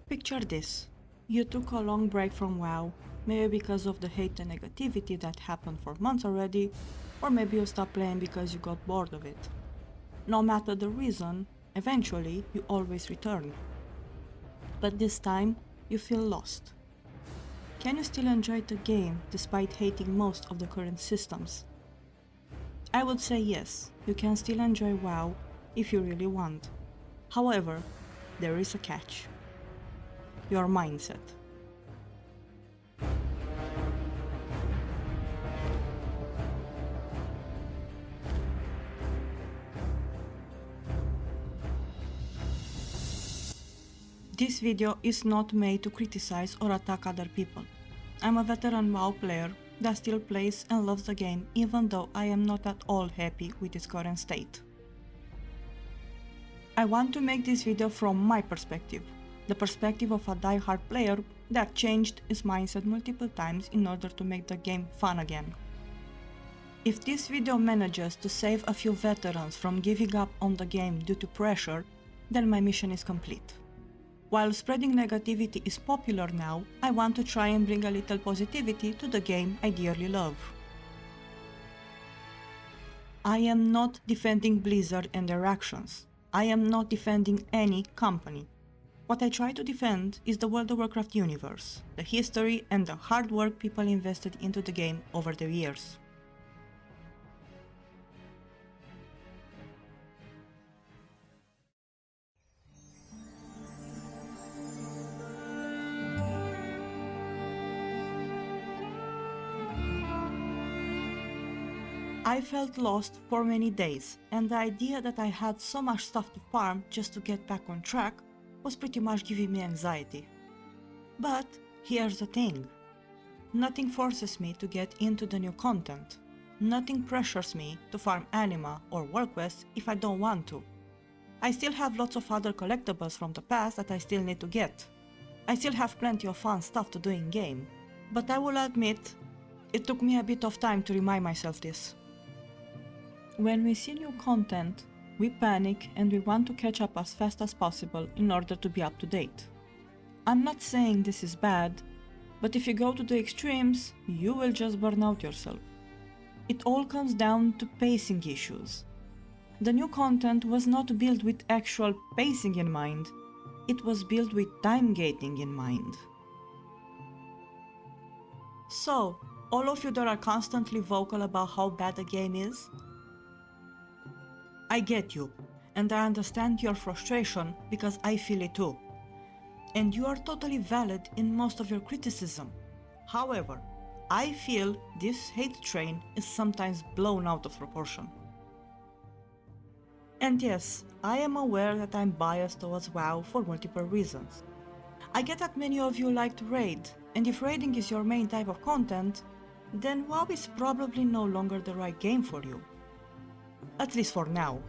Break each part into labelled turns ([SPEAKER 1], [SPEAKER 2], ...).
[SPEAKER 1] Picture this. You took a long break from WoW, maybe because of the hate and negativity that happened for months already, or maybe you stopped playing because you got bored of it. No matter the reason, eventually you always return. But this time, you feel lost. Can you still enjoy the game despite hating most of the current systems? I would say yes, you can still enjoy WoW if you really want. However, there is a catch. Your mindset. This video is not made to criticize or attack other people. I'm a veteran WoW player that still plays and loves the game even though I am not at all happy with its current state. I want to make this video from my perspective, the perspective of a die-hard player that changed his mindset multiple times in order to make the game fun again. If this video manages to save a few veterans from giving up on the game due to pressure, then my mission is complete. While spreading negativity is popular now, I want to try and bring a little positivity to the game I dearly love. I am not defending Blizzard and their actions. I am not defending any company. What I try to defend is the World of Warcraft universe, the history and the hard work people invested into the game over the years. I felt lost for many days, and the idea that I had so much stuff to farm just to get back on track was pretty much giving me anxiety. But here's the thing. Nothing forces me to get into the new content. Nothing pressures me to farm anima or world quests if I don't want to. I still have lots of other collectibles from the past that I still need to get. I still have plenty of fun stuff to do in game. But I will admit, it took me a bit of time to remind myself this. When we see new content, we panic and we want to catch up as fast as possible in order to be up to date. I'm not saying this is bad, but if you go to the extremes, you will just burn out yourself. It all comes down to pacing issues. The new content was not built with actual pacing in mind, it was built with time gating in mind. So, all of you that are constantly vocal about how bad the game is, I get you, and I understand your frustration because I feel it too. And you are totally valid in most of your criticism. However, I feel this hate train is sometimes blown out of proportion. And yes, I am aware that I'm biased towards WoW for multiple reasons. I get that many of you like to raid, and if raiding is your main type of content, then WoW is probably no longer the right game for you. At least for now.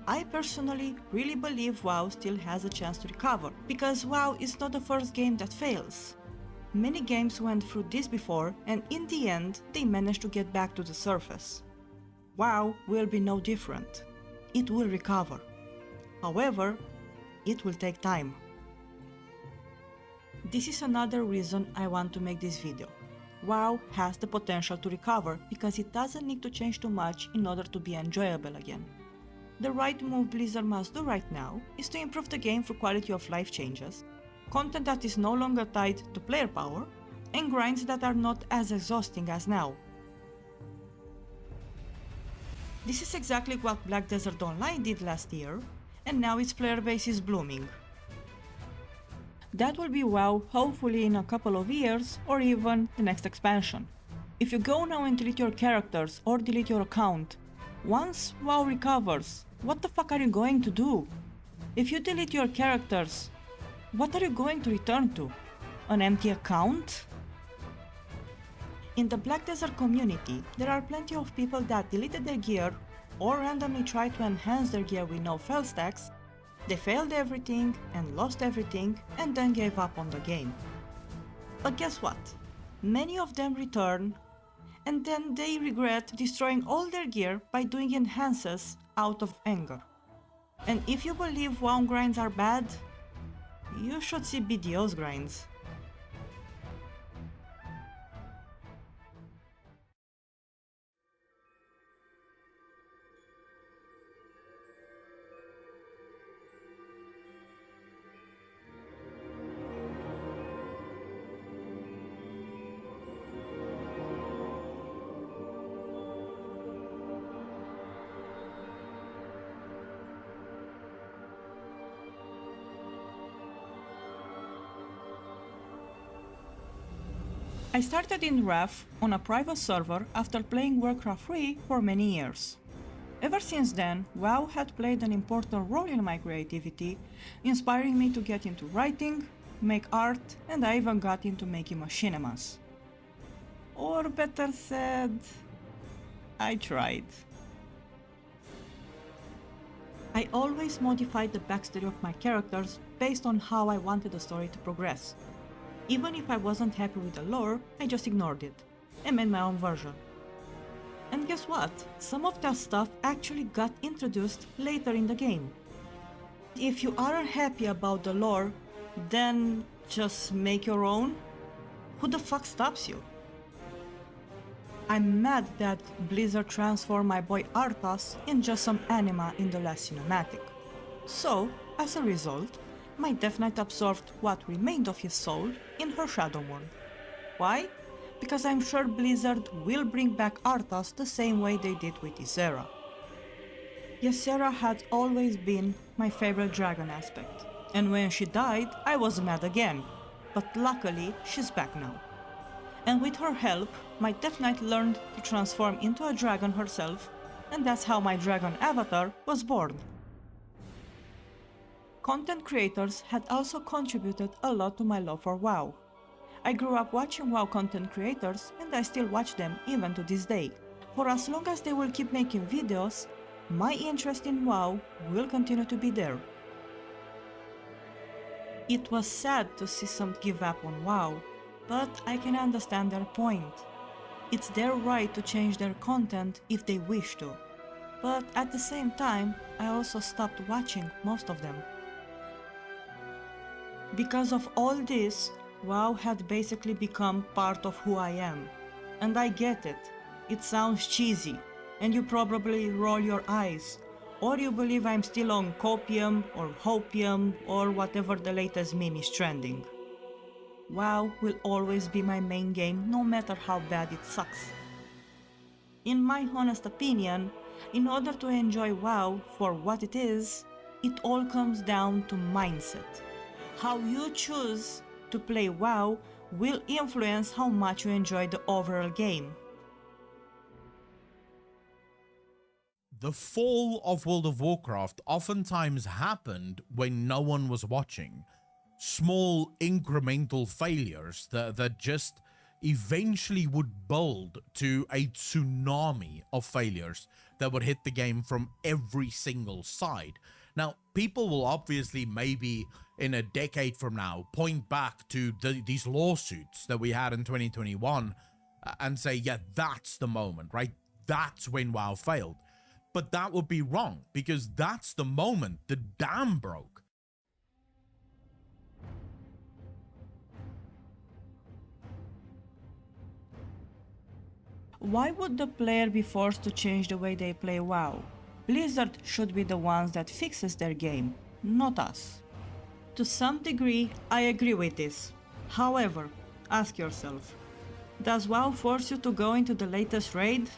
[SPEAKER 1] I personally really believe WoW still has a chance to recover, because WoW is not the first game that fails. Many games went through this before, and in the end, they managed to get back to the surface. WoW will be no different. It will recover. However, it will take time. This is another reason I want to make this video. WoW has the potential to recover because it doesn't need to change too much in order to be enjoyable again. The right move Blizzard must do right now is to improve the game through quality of life changes, content that is no longer tied to player power, and grinds that are not as exhausting as now. This is exactly what Black Desert Online did last year, and now its player base is blooming. That will be WoW hopefully in a couple of years or even the next expansion. If you go now and delete your characters or delete your account, once WoW recovers, what the fuck are you going to do? If you delete your characters, what are you going to return to? An empty account? In the Black Desert community, there are plenty of people that deleted their gear or randomly tried to enhance their gear with no fail stacks. They failed everything and lost everything and then gave up on the game. But guess what? Many of them return and then they regret destroying all their gear by doing enhances out of anger. And if you believe WoW grinds are bad, You should see BDO's grinds. I started in Ref on a private server after playing Warcraft 3 for many years. Ever since then, WoW had played an important role in my creativity, inspiring me to get into writing, make art, and I even got into making machinimas. Or better said, I tried. I always modified the backstory of my characters based on how I wanted the story to progress. Even if I wasn't happy with the lore, I just ignored it and made my own version. And guess what? Some of that stuff actually got introduced later in the game. If you aren't happy about the lore, then just make your own? Who the fuck stops you? I'm mad that Blizzard transformed my boy Arthas in just some anima in the last cinematic. So, as a result, my Death Knight absorbed what remained of his soul in her Shadow Moon. Why? Because I'm sure Blizzard will bring back Arthas the same way they did with Ysera. Ysera had always been my favorite dragon aspect, and when she died, I was mad again, but luckily she's back now. And with her help, my Death Knight learned to transform into a dragon herself, and that's how my dragon avatar was born. Content creators had also contributed a lot to my love for WoW. I grew up watching WoW content creators and I still watch them even to this day. For as long as they will keep making videos, my interest in WoW will continue to be there. It was sad to see some give up on WoW, but I can understand their point. It's their right to change their content if they wish to. But at the same time, I also stopped watching most of them. Because of all this, WoW had basically become part of who I am. And I get it. It sounds cheesy, and you probably roll your eyes, or you believe I'm still on copium or hopium or whatever the latest meme is trending. WoW will always be my main game no matter how bad it sucks. In my honest opinion, in order to enjoy WoW for what it is, it all comes down to mindset. How you choose to play WoW will influence how much you enjoy the overall game.
[SPEAKER 2] The fall of World of Warcraft oftentimes happened when no one was watching. Small incremental failures that just eventually would build to a tsunami of failures that would hit the game from every single side. Now, people will obviously maybe in a decade from now point back to these lawsuits that we had in 2021 and say, yeah, that's the moment, right? That's when WoW failed. But that would be wrong, because that's the moment the dam broke.
[SPEAKER 1] Why would the player be forced to change the way they play WoW? Blizzard should be the ones that fixes their game, not us. To some degree, I agree with this. However, ask yourself, does WoW force you to go into the latest raid?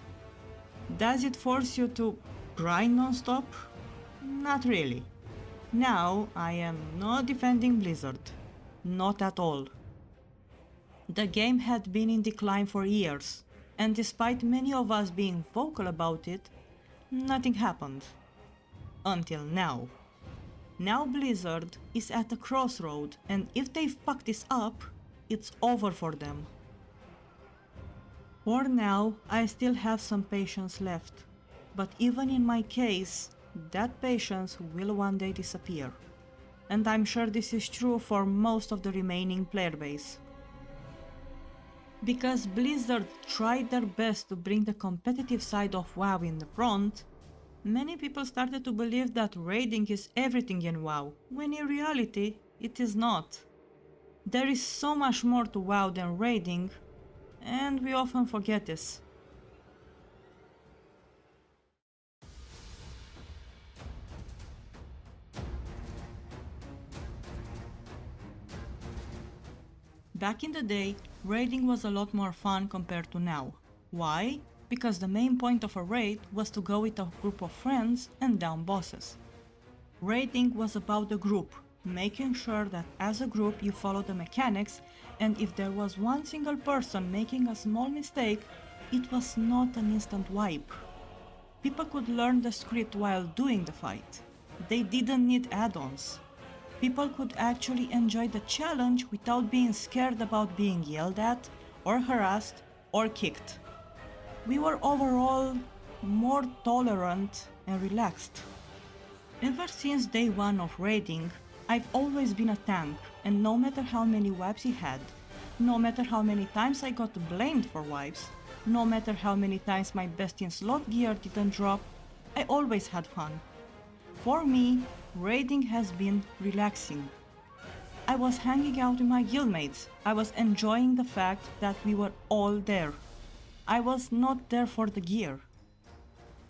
[SPEAKER 1] Does it force you to grind non-stop? Not really. Now, I am not defending Blizzard. Not at all. The game had been in decline for years, and despite many of us being vocal about it, nothing happened. Until now. Now Blizzard is at a crossroad, and if they fuck this up, it's over for them. For now, I still have some patience left, but even in my case, that patience will one day disappear. And I'm sure this is true for most of the remaining player base. Because Blizzard tried their best to bring the competitive side of WoW in the front, many people started to believe that raiding is everything in WoW, when in reality, It is not. There is so much more to WoW than raiding, and we often forget this. Back in the day, raiding was a lot more fun compared to now. Why? Because the main point of a raid was to go with a group of friends and down bosses. Raiding was about the group, making sure that as a group you follow the mechanics, and if there was one single person making a small mistake, it was not an instant wipe. People could learn the script while doing the fight. They didn't need add-ons. People could actually enjoy the challenge without being scared about being yelled at, or harassed, or kicked. We were overall more tolerant and relaxed. Ever since day one of raiding, I've always been a tank, and no matter how many wipes I had, no matter how many times I got blamed for wipes, no matter how many times my best in slot gear didn't drop, I always had fun. For me, raiding has been relaxing. I was hanging out with my guildmates. I was enjoying the fact that we were all there. I was not there for the gear.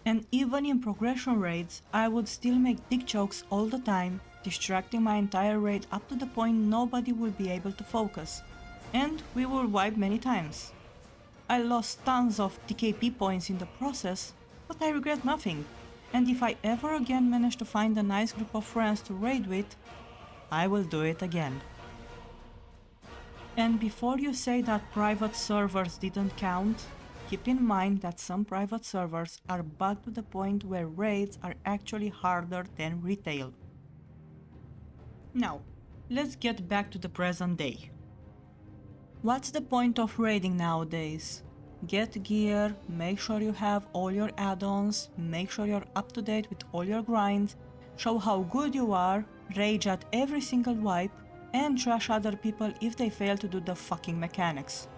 [SPEAKER 1] And even in progression raids, I would still make dick jokes all the time, distracting my entire raid up to the point nobody would be able to focus. And we would wipe many times. I lost tons of TKP points in the process, but I regret nothing. And if I ever again manage to find a nice group of friends to raid with, I will do it again. And before you say that private servers didn't count, keep in mind that some private servers are bugged to the point where raids are actually harder than retail. Now, let's get back to the present day. What's the point of raiding nowadays? Get gear, make sure you have all your add-ons, make sure you're up to date with all your grinds, show how good you are, rage at every single wipe, and trash other people if they fail to do the fucking mechanics.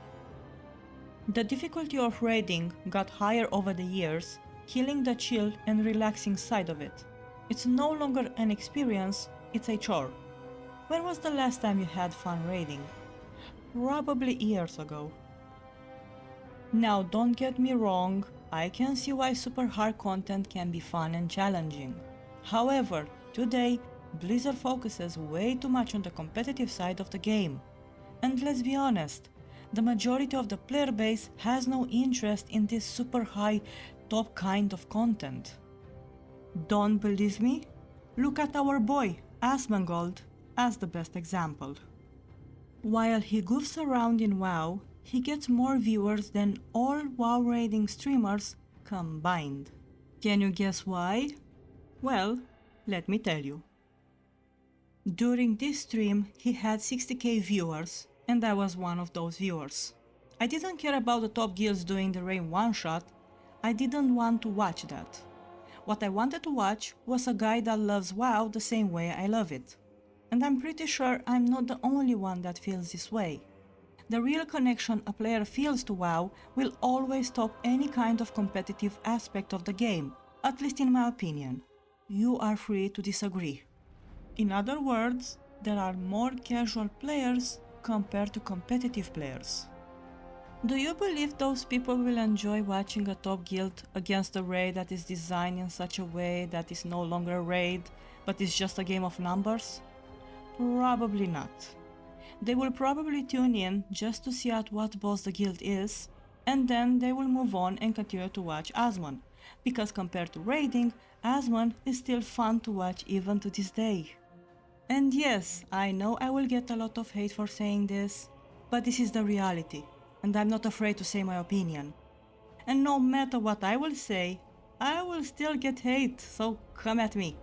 [SPEAKER 1] The difficulty of raiding got higher over the years, killing the chill and relaxing side of it. It's no longer an experience, it's a chore. When was the last time you had fun raiding? Probably years ago. Now don't get me wrong, I can see why super hard content can be fun and challenging. However, today, Blizzard focuses way too much on the competitive side of the game. And let's be honest, the majority of the player base has no interest in this super high, top kind of content. Don't believe me? Look at our boy, Asmongold, as the best example. While he goofs around in WoW, he gets more viewers than all WoW raiding streamers combined. Can you guess why? Well, let me tell you. During this stream, he had 60k viewers, and I was one of those viewers. I didn't care about the top guilds doing the raid one-shot, I didn't want to watch that. What I wanted to watch was a guy that loves WoW the same way I love it. And I'm pretty sure I'm not the only one that feels this way. The real connection a player feels to WoW will always top any kind of competitive aspect of the game, at least in my opinion. You are free to disagree. In other words, there are more casual players compared to competitive players. Do you believe those people will enjoy watching a top guild against a raid that is designed in such a way that is no longer a raid, but is just a game of numbers? Probably not. They will probably tune in just to see at what boss the guild is, and then they will move on and continue to watch Asmon, because compared to raiding, Asmon is still fun to watch even to this day. And yes, I know I will get a lot of hate for saying this, but this is the reality, and I'm not afraid to say my opinion. And no matter what I will say, I will still get hate, so come at me.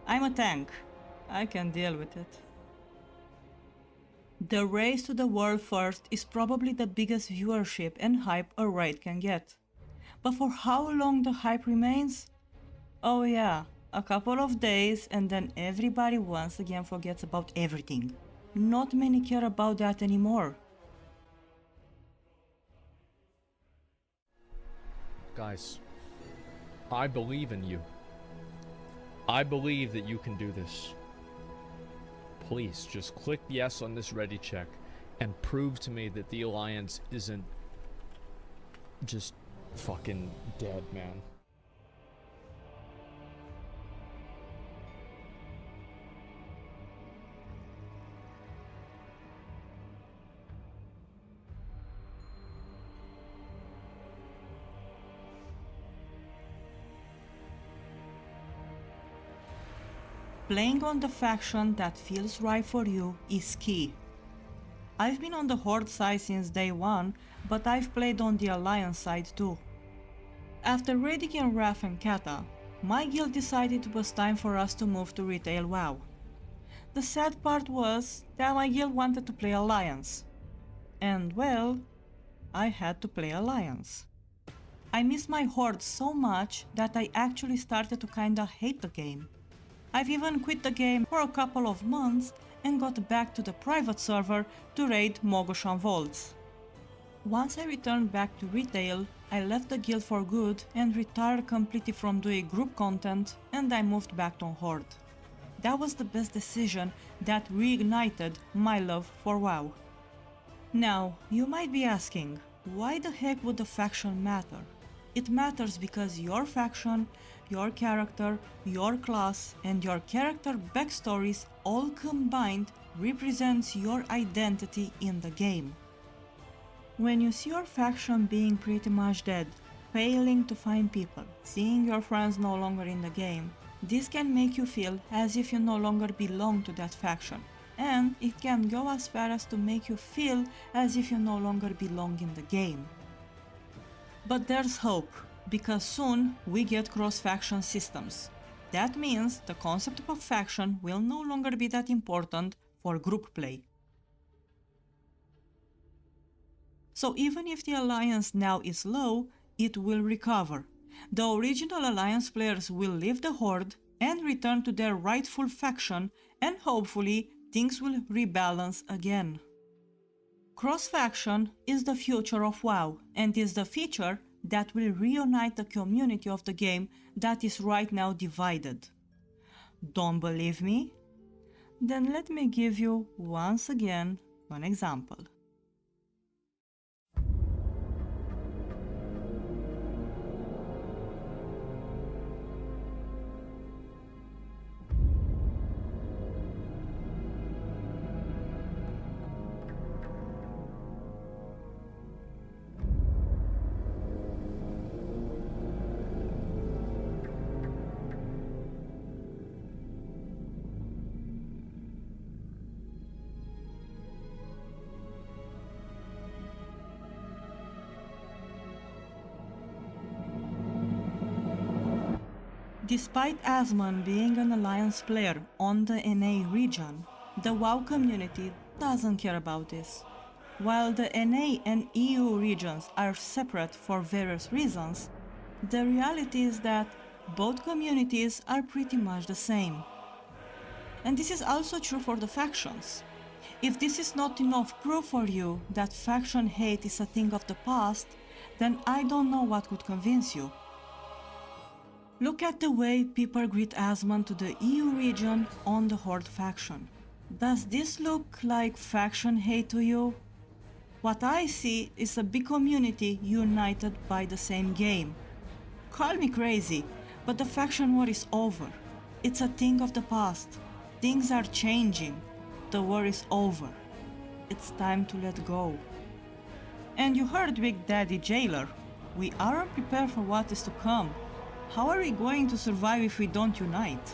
[SPEAKER 1] I'm a tank. I can deal with it. The race to the world first is probably the biggest viewership and hype a raid can get. But for how long the hype remains? Oh yeah, a couple of days and then everybody once again forgets about everything. Not many care about that anymore.
[SPEAKER 3] Guys, I believe in you. I believe that you can do this. please just click yes on this ready check and prove to me that the Alliance isn't just fucking dead, man.
[SPEAKER 1] Playing on the faction that feels right for you is key. I've been on the Horde side since day one, but I've played on the Alliance side too. After raiding in Wrath and Kata, my guild decided it was time for us to move to retail WoW. The sad part was that my guild wanted to play Alliance. And well, I had to play Alliance. I missed my Horde so much that I actually started to kinda hate the game. I've even quit the game for a couple of months and got back to the private server to raid Mogoshan Vaults. Once I returned back to retail, I left the guild for good and retired completely from doing group content, and I moved back to Horde. That was the best decision that reignited my love for WoW. Now, you might be asking, why the heck would the faction matter? It matters because your faction, your character, your class, and your character backstories all combined represents your identity in the game. When you see your faction being pretty much dead, failing to find people, seeing your friends no longer in the game, this can make you feel as if you no longer belong to that faction, and it can go as far as to make you feel as if you no longer belong in the game. But there's hope, because soon we get cross-faction systems. That means the concept of a faction will no longer be that important for group play. So even if the Alliance now is low, it will recover. The original Alliance players will leave the Horde and return to their rightful faction, and hopefully things will rebalance again. Cross-faction is the future of WoW, and is the feature that will reunite the community of the game that is right now divided. Don't believe me? Then let me give you once again an example. Despite Asmon being an Alliance player on the NA region, the WoW community doesn't care about this. While the NA and EU regions are separate for various reasons, the reality is that both communities are pretty much the same. And this is also true for the factions. If this is not enough proof for you that faction hate is a thing of the past, then I don't know what could convince you. Look at the way people greet Asmon to the EU region on the Horde faction. Does this look like faction hate to you? What I see is a big community united by the same game. Call me crazy, but the faction war is over. It's a thing of the past. Things are changing. The war is over. It's time to let go. And you heard Big Daddy Jailer. We aren't prepared for what is to come. How are we going to survive if we don't unite?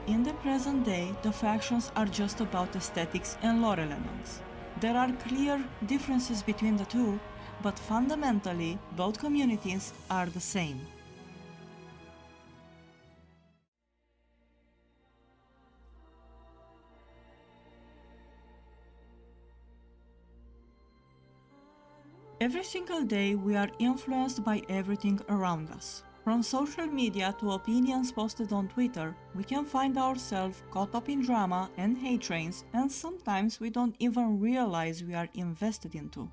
[SPEAKER 1] In the present day, the factions are just about aesthetics and lore elements. There are clear differences between the two, but fundamentally, both communities are the same. Every single day, we are influenced by everything around us. From social media to opinions posted on Twitter, we can find ourselves caught up in drama and hate trains, and sometimes we don't even realize we are invested into.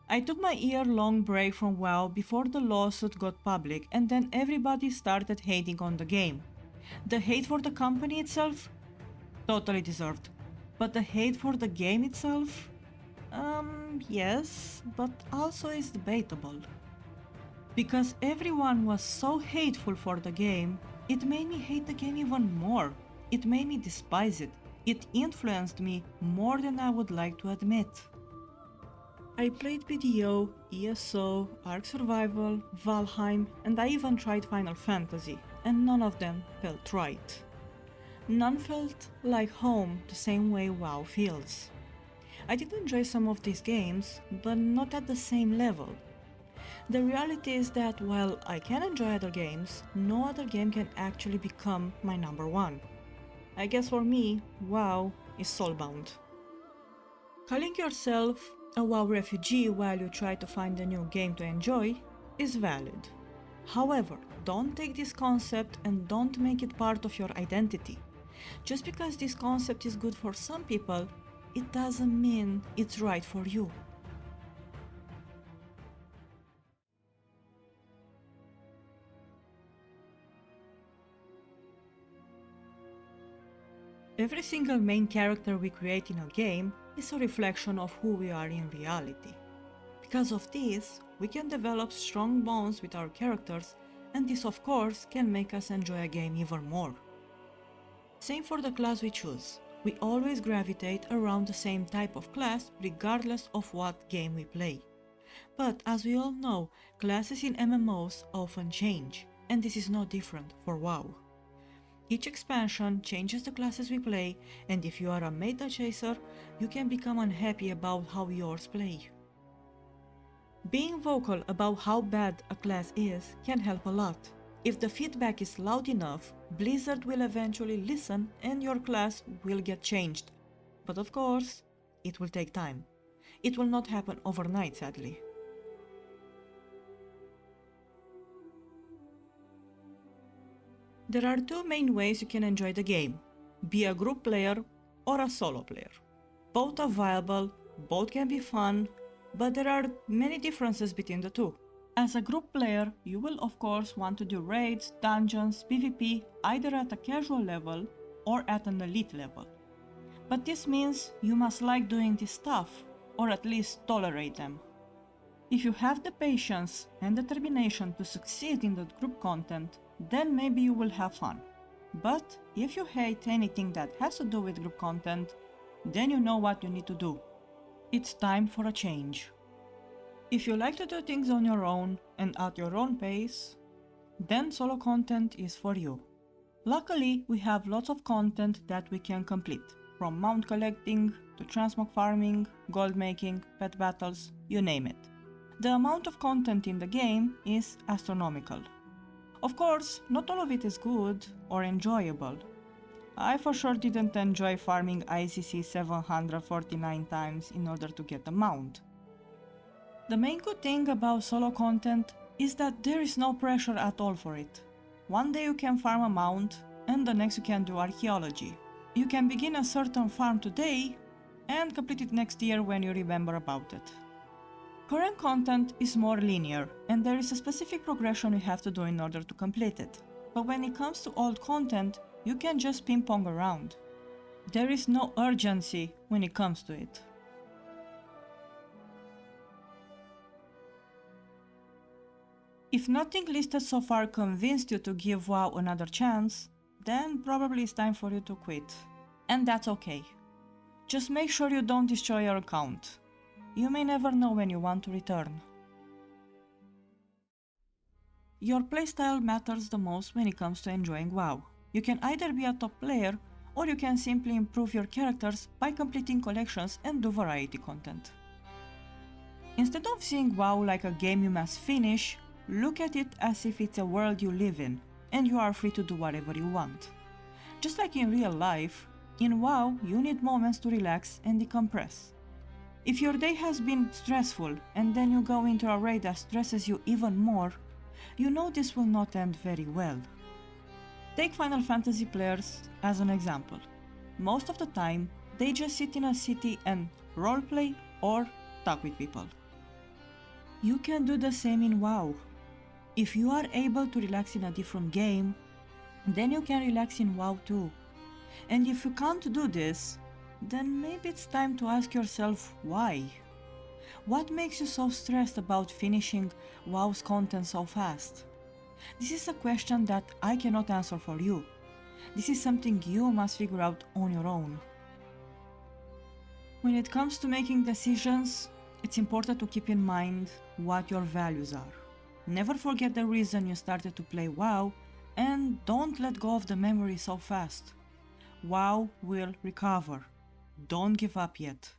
[SPEAKER 1] I took my year-long break from WoW before the lawsuit got public, and then everybody started hating on the game. The hate for the company itself? Totally deserved. But the hate for the game itself? Yes, but also is debatable. Because everyone was so hateful for the game, it made me hate the game even more. It made me despise it. It influenced me more than I would like to admit. I played BDO, ESO, Ark Survival, Valheim, and I even tried Final Fantasy, and none of them felt right. None felt like home the same way WoW feels. I did enjoy some of these games, but not at the same level. The reality is that while I can enjoy other games, no other game can actually become my number one. I guess for me, WoW is soulbound. Calling yourself a WoW refugee while you try to find a new game to enjoy is valid. However, don't take this concept and don't make it part of your identity. Just because this concept is good for some people, it doesn't mean it's right for you. Every single main character we create in a game is a reflection of who we are in reality. Because of this, we can develop strong bonds with our characters, and this of course can make us enjoy a game even more. Same for the class we choose. We always gravitate around the same type of class regardless of what game we play. But as we all know, classes in MMOs often change, and this is no different for WoW. Each expansion changes the classes we play, and if you are a meta chaser, you can become unhappy about how yours play. Being vocal about how bad a class is can help a lot. If the feedback is loud enough, Blizzard will eventually listen and your class will get changed. But of course, it will take time. It will not happen overnight, sadly. There are two main ways you can enjoy the game: be a group player or a solo player. Both are viable, both can be fun, but there are many differences between the two. As a group player, you will of course want to do raids, dungeons, PvP either at a casual level or at an elite level. But this means you must like doing this stuff, or at least tolerate them. If you have the patience and determination to succeed in the group content, then maybe you will have fun. But if you hate anything that has to do with group content, then you know what you need to do. It's time for a change. If you like to do things on your own and at your own pace, then solo content is for you. Luckily, we have lots of content that we can complete, from mount collecting to transmog farming, gold making, pet battles, you name it. The amount of content in the game is astronomical. Of course, not all of it is good or enjoyable. I for sure didn't enjoy farming ICC 749 times in order to get a mount. The main good thing about solo content is that there is no pressure at all for it. One day you can farm a mount, and the next you can do archaeology. You can begin a certain farm today, and complete it next year when you remember about it. Current content is more linear, and there is a specific progression you have to do in order to complete it. But when it comes to old content, you can just ping-pong around. There is no urgency when it comes to it. If nothing listed so far convinced you to give WoW another chance, then probably it's time for you to quit. And that's okay. Just make sure you don't destroy your account. You may never know when you want to return. Your playstyle matters the most when it comes to enjoying WoW. You can either be a top player, or you can simply improve your characters by completing collections and do variety content. Instead of seeing WoW like a game you must finish, look at it as if it's a world you live in, and you are free to do whatever you want. Just like in real life, in WoW you need moments to relax and decompress. If your day has been stressful and then you go into a raid that stresses you even more, you know this will not end very well. Take Final Fantasy players as an example. Most of the time, they just sit in a city and roleplay or talk with people. You can do the same in WoW. If you are able to relax in a different game, then you can relax in WoW too. And if you can't do this, then maybe it's time to ask yourself why. What makes you so stressed about finishing WoW's content so fast? This is a question that I cannot answer for you. This is something you must figure out on your own. When it comes to making decisions, it's important to keep in mind what your values are. Never forget the reason you started to play WoW, and don't let go of the memory so fast. WoW will recover. Don't give up yet.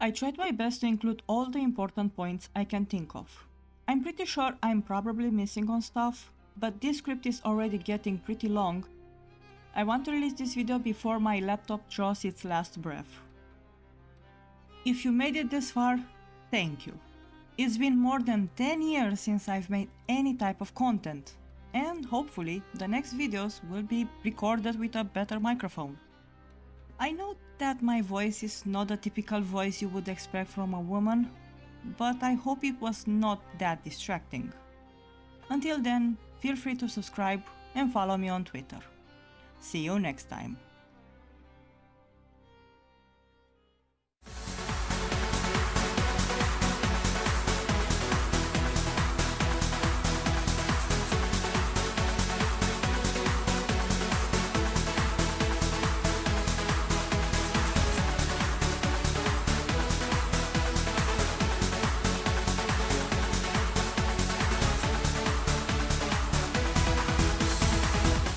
[SPEAKER 1] I tried my best to include all the important points I can think of. I'm pretty sure I'm probably missing on stuff, but this script is already getting pretty long. I want to release this video before my laptop draws its last breath. If you made it this far, thank you. It's been more than 10 years since I've made any type of content, and hopefully the next videos will be recorded with a better microphone. I know that my voice is not the typical voice you would expect from a woman, but I hope it was not that distracting. Until then, feel free to subscribe and follow me on Twitter. See you next time.